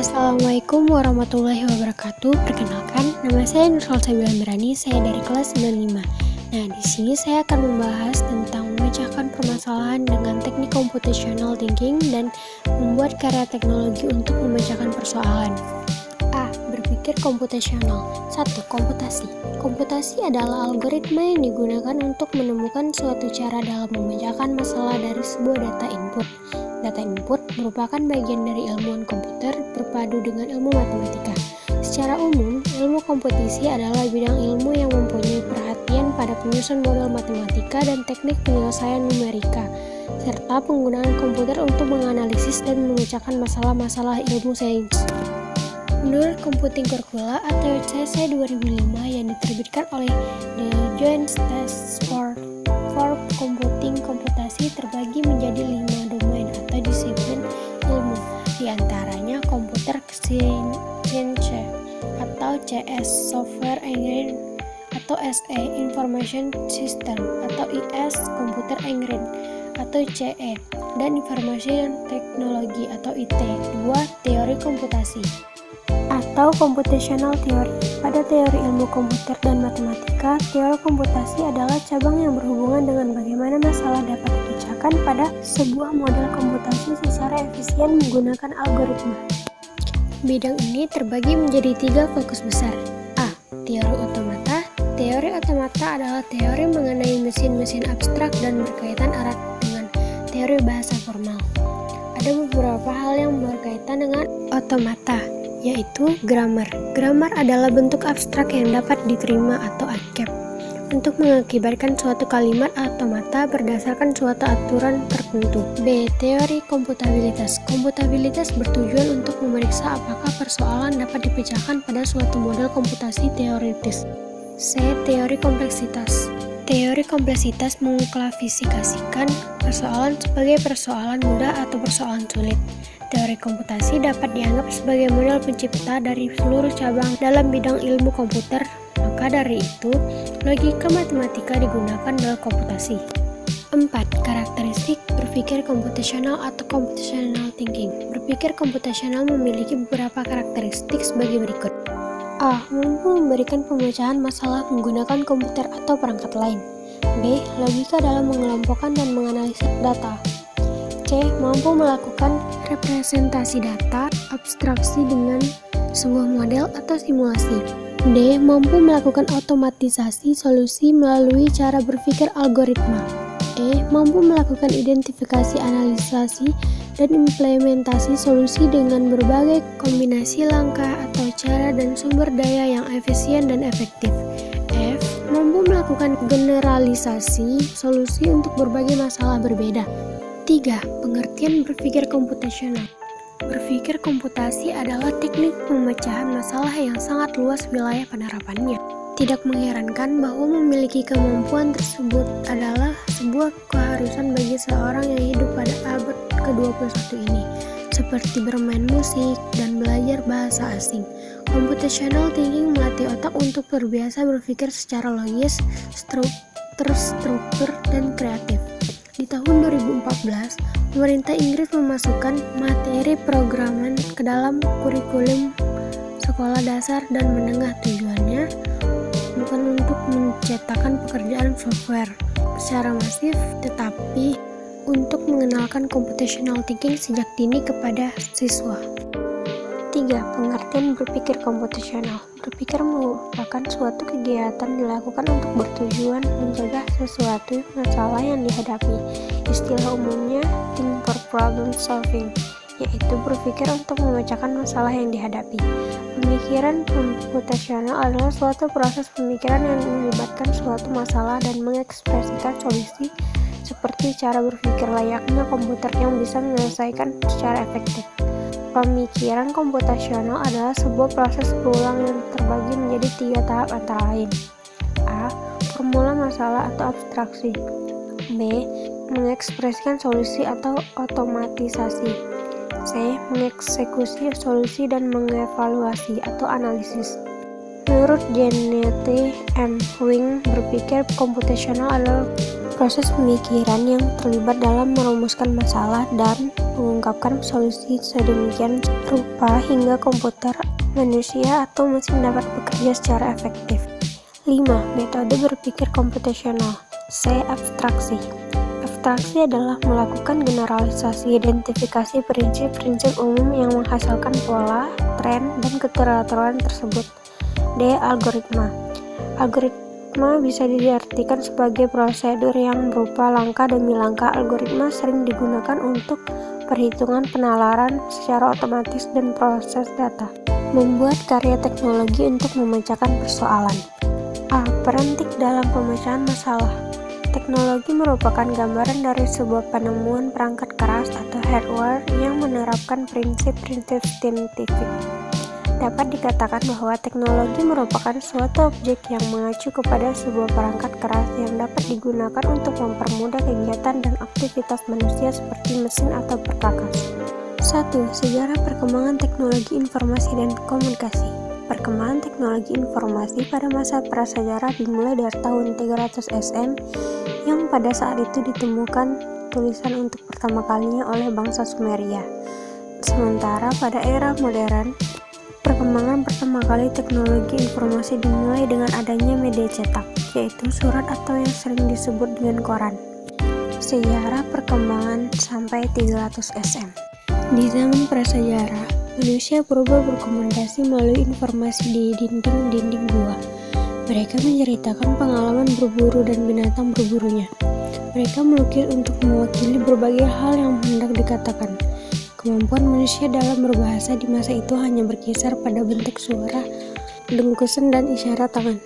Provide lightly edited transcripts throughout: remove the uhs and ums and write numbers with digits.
Assalamualaikum warahmatullahi wabarakatuh. Perkenalkan, nama saya Nurul Sabila Mirani, saya dari kelas 95. Nah, di sini saya akan membahas tentang memecahkan permasalahan dengan teknik computational thinking dan membuat karya teknologi untuk memecahkan persoalan. A. Berpikir komputasional. 1. Komputasi. Komputasi adalah algoritma yang digunakan untuk menemukan suatu cara dalam memecahkan masalah dari sebuah data input. Data input merupakan bagian dari ilmuwan komputer berpadu dengan ilmu matematika. Secara umum, ilmu komputasi adalah bidang ilmu yang mempunyai perhatian pada penyusun model matematika dan teknik penyelesaian numerika, serta penggunaan komputer untuk menganalisis dan memecahkan masalah-masalah ilmu sains. Menurut Computing Curricula atau CC 2005 yang diterbitkan oleh The Joint Task Force for Computing, komputasi terbagi menjadi 5 domain atau disiplin ilmu, diantaranya Computer Science atau CS, Software Engineering atau SE, Information System atau IS, Computer Engineering atau CE, dan Information Technology atau IT. 2. Teori komputasi atau computational theory. Pada teori ilmu komputer dan matematika, teori komputasi adalah cabang yang berhubungan dengan bagaimana masalah dapat dipecahkan pada sebuah model komputasi secara efisien menggunakan algoritma. Bidang ini terbagi menjadi 3 fokus besar. A. Teori otomata. Teori otomata adalah teori mengenai mesin-mesin abstrak dan berkaitan erat dengan teori bahasa formal. Ada beberapa hal yang berkaitan dengan otomata, yaitu grammar. Grammar adalah bentuk abstrak yang dapat diterima atau ASCII untuk mengakibatkan suatu kalimat otomata berdasarkan suatu aturan tertentu. B. Teori komputabilitas. Komputabilitas bertujuan untuk memeriksa apakah persoalan dapat dipecahkan pada suatu model komputasi teoritis. C. Teori kompleksitas. Teori kompleksitas mengklasifikasikan persoalan sebagai persoalan mudah atau persoalan sulit. Teori komputasi dapat dianggap sebagai model pencipta dari seluruh cabang dalam bidang ilmu komputer, maka dari itu, logika matematika digunakan dalam komputasi. 4. Karakteristik berpikir komputasional atau computational thinking. Berpikir komputasional memiliki beberapa karakteristik sebagai berikut. A. Mampu memberikan pemecahan masalah menggunakan komputer atau perangkat lain. B. Logika dalam mengelompokkan dan menganalisis data. C. Mampu melakukan representasi data, abstraksi dengan sebuah model atau simulasi. D. Mampu melakukan otomatisasi solusi melalui cara berpikir algoritma. E. Mampu melakukan identifikasi, analisasi, dan implementasi solusi dengan berbagai kombinasi langkah atau cara dan sumber daya yang efisien dan efektif. F. Mampu melakukan generalisasi solusi untuk berbagai masalah berbeda. 3. Pengertian berpikir komputasional. Berpikir komputasi adalah teknik pemecahan masalah yang sangat luas wilayah penerapannya. Tidak mengherankan bahwa memiliki kemampuan tersebut adalah sebuah keharusan bagi seorang yang hidup pada abad ke-21 ini, seperti bermain musik dan belajar bahasa asing. Computational thinking melatih otak untuk terbiasa berpikir secara logis, terstruktur, dan kreatif. Di tahun 2014, pemerintah Inggris memasukkan materi programan ke dalam kurikulum sekolah dasar dan menengah. Tujuannya bukan untuk menciptakan pekerjaan software secara masif, tetapi untuk mengenalkan computational thinking sejak dini kepada siswa. 3. Pengertian berpikir komputasional. Berpikir merupakan suatu kegiatan dilakukan untuk bertujuan mencegah sesuatu masalah yang dihadapi. Istilah umumnya think for problem solving, yaitu berpikir untuk memecahkan masalah yang dihadapi. Pemikiran komputasional adalah suatu proses pemikiran yang melibatkan suatu masalah dan mengekspresikan solusi seperti cara berpikir layaknya komputer yang bisa menyelesaikan secara efektif. Pemikiran komputasional adalah sebuah proses berulang yang terbagi menjadi 3 tahap antara lain. A. Formula masalah atau abstraksi. B. Mengekspresikan solusi atau otomatisasi. C. Mengeksekusi solusi dan mengevaluasi atau analisis. Menurut Janet M. Wing, berpikir komputasional adalah proses pemikiran yang terlibat dalam merumuskan masalah dan mengungkapkan solusi sedemikian rupa hingga komputer, manusia, atau mesin dapat bekerja secara efektif. 5. Metode berpikir komputasional. C. Abstraksi. Abstraksi adalah melakukan generalisasi identifikasi prinsip-prinsip umum yang menghasilkan pola, tren, dan keteraturan tersebut. D. Algoritma. Algoritma bisa diartikan sebagai prosedur yang berupa langkah demi langkah. Algoritma sering digunakan untuk perhitungan penalaran secara otomatis dan proses data. Membuat karya teknologi untuk memecahkan persoalan. A. Perantik dalam pemecahan masalah. Teknologi merupakan gambaran dari sebuah penemuan perangkat keras atau hardware yang menerapkan prinsip-prinsip saintifik. Dapat dikatakan bahwa teknologi merupakan suatu objek yang mengacu kepada sebuah perangkat keras yang dapat digunakan untuk mempermudah kegiatan dan aktivitas manusia seperti mesin atau perkakas. 1. Sejarah perkembangan teknologi informasi dan komunikasi. Perkembangan teknologi informasi pada masa prasejarah dimulai dari tahun 300 SM yang pada saat itu ditemukan tulisan untuk pertama kalinya oleh bangsa Sumeria. Sementara pada era modern, perkembangan pertama kali teknologi informasi dimulai dengan adanya media cetak, yaitu surat atau yang sering disebut dengan koran. Sejarah perkembangan sampai 300 SM. Di zaman prasejarah, manusia purba berkomunikasi melalui informasi di dinding-dinding gua. Mereka menceritakan pengalaman berburu dan binatang berburunya. Mereka melukis untuk mewakili berbagai hal yang hendak dikatakan. Kemampuan manusia dalam berbahasa di masa itu hanya berkisar pada bentuk suara, dengkusan, dan isyarat tangan.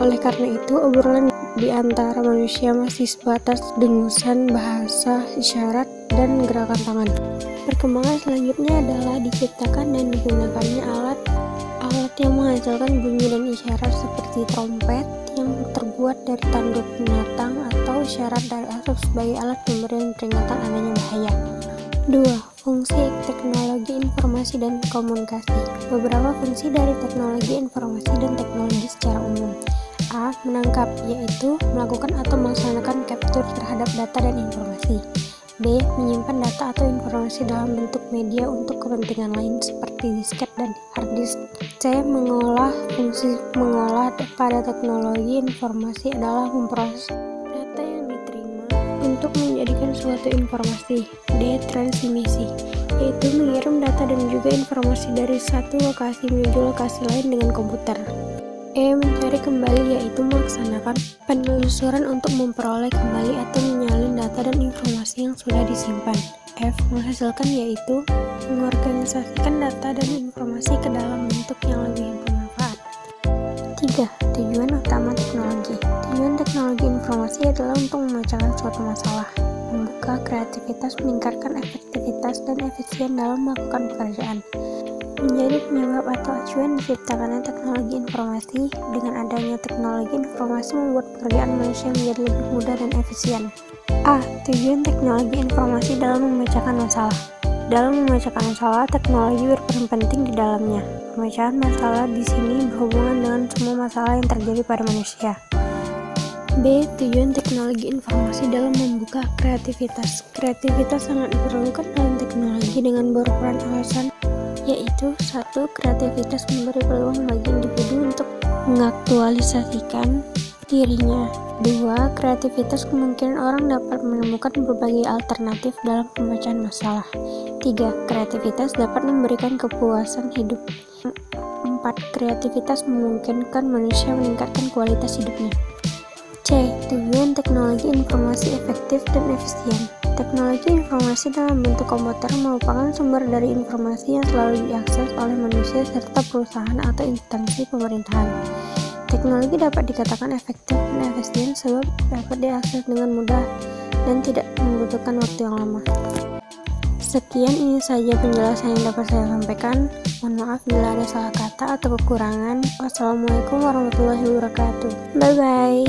Oleh karena itu, obrolan di antara manusia masih sebatas dengusan, bahasa, isyarat, dan gerakan tangan. Perkembangan selanjutnya adalah diciptakan dan digunakannya alat yang menghasilkan bunyi dan isyarat seperti trompet yang terbuat dari tanduk binatang atau isyarat dari asap sebagai alat pemberian peringatan adanya bahaya. 2. Fungsi teknologi informasi dan komunikasi. Beberapa fungsi dari teknologi informasi dan teknologi secara umum. A. Menangkap, yaitu melakukan atau melaksanakan capture terhadap data dan informasi. B. Menyimpan data atau informasi dalam bentuk media untuk kepentingan lain seperti disket dan hard disk. C. Mengolah. Fungsi mengolah pada teknologi informasi adalah memproses data yang diterima untuk menjadikan suatu informasi. D. Transmisi, yaitu mengirim data dan juga informasi dari satu lokasi menuju lokasi lain dengan komputer. E. Mencari kembali, yaitu melaksanakan penelusuran untuk memperoleh kembali atau menyalin data dan informasi yang sudah disimpan. F. Menghasilkan, yaitu mengorganisasikan data dan informasi ke dalam bentuk yang lebih bermanfaat. 3. Tujuan utama teknologi. Tujuan teknologi informasi adalah untuk memecahkan suatu masalah, membuka kreativitas, meningkatkan efektivitas dan efisien dalam melakukan pekerjaan. Menjadi penyebab atau acuan diciptakannya teknologi informasi. Dengan adanya teknologi informasi membuat pekerjaan manusia menjadi lebih mudah dan efisien. A. Tujuan teknologi informasi dalam memecahkan masalah. Dalam memecahkan masalah, teknologi berperan penting di dalamnya. Pemecahan masalah di sini berhubungan dengan semua masalah yang terjadi pada manusia. B. Tujuan teknologi informasi dalam membuka kreativitas. Kreativitas sangat diperlukan dalam teknologi dengan berperan alasan, yaitu 1. Kreativitas memberi peluang bagi individu untuk mengaktualisasikan dirinya. 2. Kreativitas kemungkinan orang dapat menemukan berbagai alternatif dalam pemecahan masalah. 3. Kreativitas dapat memberikan kepuasan hidup. 4. Kreativitas memungkinkan manusia meningkatkan kualitas hidupnya. C. Tujuan teknologi informasi efektif dan efisien. Teknologi informasi dalam bentuk komputer merupakan sumber dari informasi yang selalu diakses oleh manusia serta perusahaan atau instansi pemerintahan. Teknologi dapat dikatakan efektif dan efisien sebab dapat diakses dengan mudah dan tidak membutuhkan waktu yang lama. Sekian, ini saja penjelasan yang dapat saya sampaikan. Mohon maaf bila ada salah kata atau kekurangan. Wassalamualaikum warahmatullahi wabarakatuh. Bye bye.